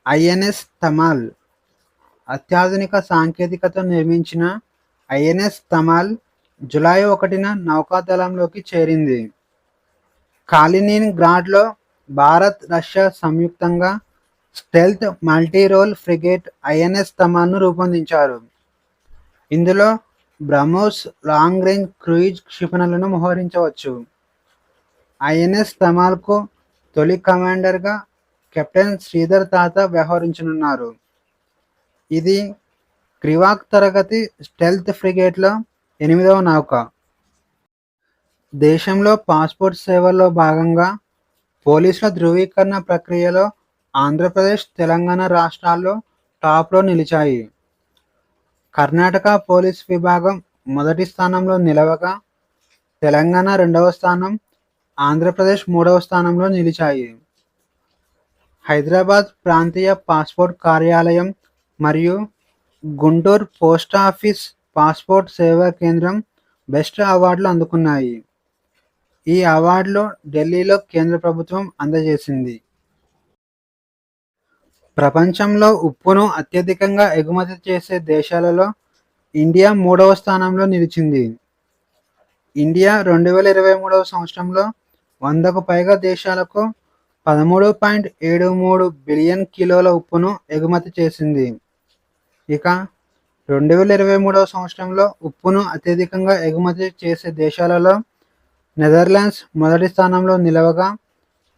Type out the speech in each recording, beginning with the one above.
INS Tamal అత్యాధునిక సాంకేతికతతో నిర్మించిన ఐఎన్ఎస్ తమాల్ జూలై 1న నౌకాదళంలోకి చేరింది. కాలినిన్ గ్రాడ్లో భారత్, రష్యా సంయుక్తంగా స్టెల్త్ మల్టీ-రోల్ ఫ్రిగేట్ ఐఎన్ఎస్ తమాల్ను రూపొందించారు. ఇందులో బ్రహ్మోస్ లాంగ్ రేంజ్ క్రూయిజ్ క్షిపణులను మోహరించవచ్చు. ఐఎన్ఎస్ తమాల్కు తొలి కమాండర్గా కెప్టెన్ శ్రీధర్ తాత వ్యవహరించనున్నారు. ఇది క్రివాక్ తరగతి స్టెల్త్ ఫ్రిగేట్లో 8వ నౌక. దేశంలో పాస్పోర్ట్ సేవల్లో భాగంగా పోలీసుల ధృవీకరణ ప్రక్రియలో ఆంధ్రప్రదేశ్, తెలంగాణ రాష్ట్రాలు టాప్లో నిలిచాయి. కర్ణాటక పోలీస్ విభాగం మొదటి స్థానంలో నిలవగా, తెలంగాణ 2వ స్థానం, ఆంధ్రప్రదేశ్ 3వ స్థానంలో నిలిచాయి. హైదరాబాద్ ప్రాంతీయ పాస్పోర్ట్ కార్యాలయం మరియు గుంటూరు పోస్టాఫీస్ పాస్పోర్ట్ సేవా కేంద్రం బెస్ట్ అవార్డులు అందుకున్నాయి. ఈ అవార్డులు ఢిల్లీలో కేంద్ర ప్రభుత్వం అందజేసింది. ప్రపంచంలో ఉప్పును అత్యధికంగా ఎగుమతి చేసే దేశాలలో ఇండియా 3వ స్థానంలో నిలిచింది. ఇండియా 2023వ సంవత్సరంలో 100కు పైగా దేశాలకు 13.73 బిలియన్ కిలోల ఉప్పును ఎగుమతి చేసింది. ఇక 2023వ సంవత్సరంలో ఉప్పును అత్యధికంగా ఎగుమతి చేసే దేశాలలో నెదర్లాండ్స్ మొదటి స్థానంలో నిలవగా,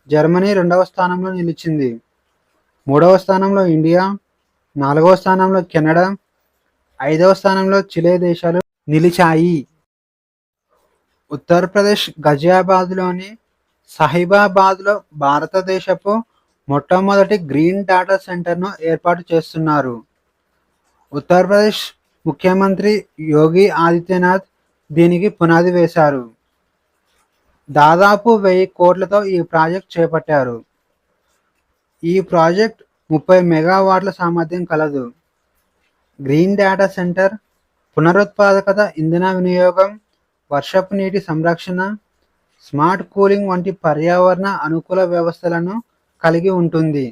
జర్మనీ 2వ స్థానంలో నిలిచింది. 3వ స్థానంలో ఇండియా, 4వ స్థానంలో కెనడా, 5వ స్థానంలో చిలే దేశాలు నిలిచాయి. ఉత్తరప్రదేశ్ గజియాబాద్లోని సాహిబాబాద్లో భారతదేశపు మొట్టమొదటి గ్రీన్ డాటా సెంటర్ను ఏర్పాటు చేస్తున్నారు. ఉత్తరప్రదేశ్ ముఖ్యమంత్రి యోగి ఆదిత్యనాథ్ దీనికి పునాది వేశారు. దాదాపు 1000 కోట్లతో ఈ ప్రాజెక్ట్ చేపట్టారు. ఈ ప్రాజెక్ట్ 30 మెగావాట్ల సామర్థ్యం కలదు. గ్రీన్ డేటా సెంటర్ పునరుత్పాదకత, ఇంధన వినియోగం, వర్షపు నీటి సంరక్షణ, స్మార్ట్ కూలింగ్ వంటి పర్యావరణ అనుకూల వ్యవస్థలను కలిగి ఉంటుంది.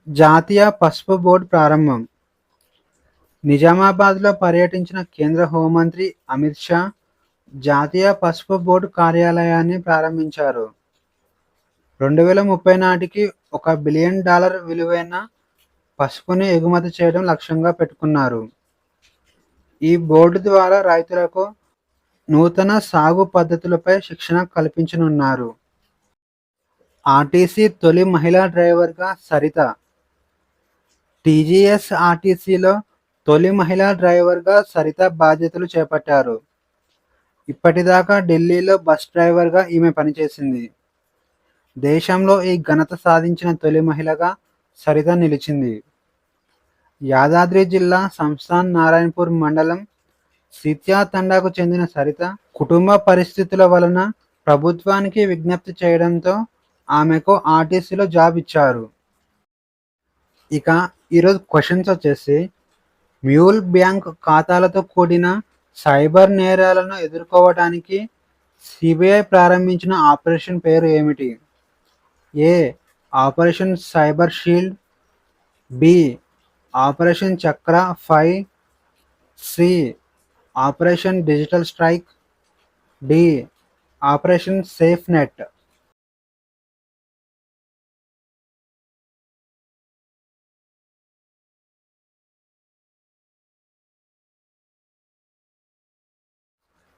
జాతీయ పసుపు బోర్డు ప్రారంభం. నిజామాబాద్లో పర్యటించిన కేంద్ర హోంమంత్రి అమిత్ షా జాతీయ పసుపు బోర్డు కార్యాలయాన్ని ప్రారంభించారు. 2030 నాటికి $1 బిలియన్ విలువైన పసుపుని ఎగుమతి చేయడం లక్ష్యంగా పెట్టుకున్నారు. ఈ బోర్డు ద్వారా రైతులకు నూతన సాగు పద్ధతులపై శిక్షణ కల్పించనున్నారు. ఆర్టీసీ తొలి మహిళా డ్రైవర్గా సరిత. టీజీఎస్ఆర్టీసీలో తొలి మహిళా డ్రైవర్గా సరిత బాధ్యతలు చేపట్టారు. ఇప్పటిదాకా ఢిల్లీలో బస్ డ్రైవర్గా ఈమె పనిచేసింది. దేశంలో ఈ ఘనత సాధించిన తొలి మహిళగా సరిత నిలిచింది. యాదాద్రి జిల్లా సంస్థాన్ నారాయణపూర్ మండలం సిత్యా తండాకు చెందిన సరిత కుటుంబ పరిస్థితుల వలన ప్రభుత్వానికి విజ్ఞప్తి చేయడంతో ఆమెకు ఆర్టీసీలో జాబ్ ఇచ్చారు. ఇక ఈరోజు క్వశ్చన్స్ వచ్చేసి, మ్యూల్ బ్యాంక్ ఖాతాలతో కూడిన సైబర్ నేరాలను ఎదుర్కోవడానికి సిబిఐ ప్రారంభించిన ఆపరేషన్ పేరు ఏమిటి? A. Operation cyber shield, B. Operation Chakra 5, C. Operation digital strike, D. Operation safe net.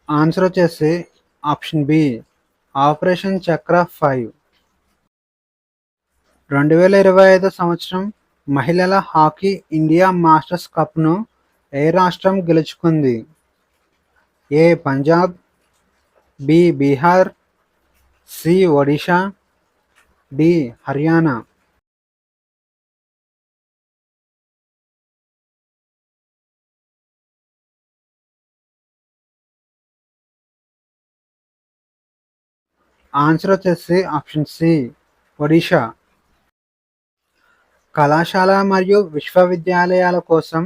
Answer వచ్చేసి ఆప్షన్ బి, ఆపరేషన్ చక్ర 5. 2025 సంవత్సరం మహిళల హాకీ ఇండియా మాస్టర్స్ కప్ను ఏ రాష్ట్రం గెలుచుకుంది? A. Punjab, B. Bihar, C. Odisha, D. Haryana. Answer వచ్చేసి ఆప్షన్ సి, ఒడిషా. కళాశాల మరియు విశ్వవిద్యాలయాల కోసం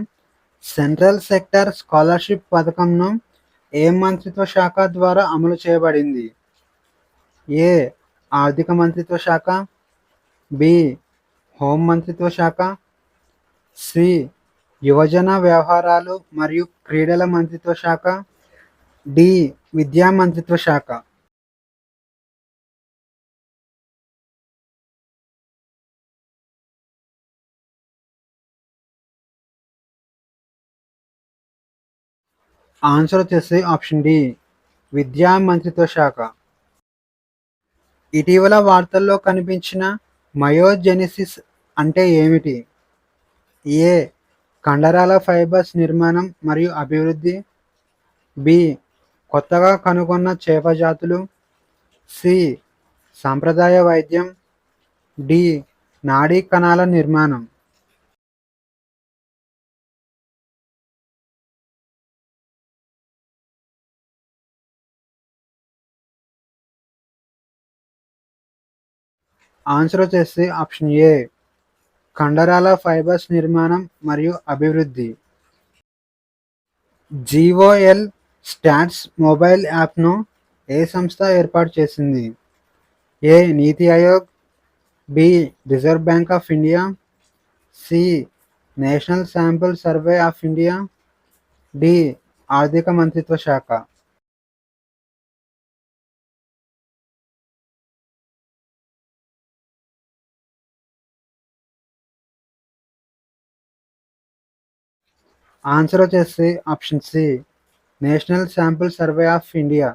సెంట్రల్ సెక్టర్ స్కాలర్షిప్ పథకంను ఏ మంత్రిత్వ శాఖ ద్వారా అమలు చేయబడింది? ఏ. ఆర్థిక మంత్రిత్వ శాఖ, బి. హోం మంత్రిత్వ శాఖ, సి యువజన వ్యవహారాలు మరియు క్రీడల మంత్రిత్వ శాఖ, డి విద్యా మంత్రిత్వ శాఖ. ఆన్సర్ వచ్చేసి ఆప్షన్ డి విద్యా మంత్రిత్వ శాఖ. ఇటీవల వార్తల్లో కనిపించిన మయోజెనిసిస్ అంటే ఏమిటి? ఏ కండరాల ఫైబర్స్ నిర్మాణం మరియు అభివృద్ధి, బి కొత్తగా కనుగొన్న చేప జాతులు, సి సాంప్రదాయ వైద్యం, డి నాడీ కణాల నిర్మాణం. ఆన్సర్ వచ్చేసి ఆప్షన్ ఏ కండరాల ఫైబర్స్ నిర్మాణం మరియు అభివృద్ధి. జీఓఎల్ స్టాట్స్ మొబైల్ యాప్ను ఏ సంస్థ ఏర్పాటు చేసింది? A NITI Aayog, B reserve bank of India, C national sample survey of India, D ఆర్థిక మంత్రిత్వ శాఖ. ఆన్సర్ వచ్చేసి option C national sample survey of India.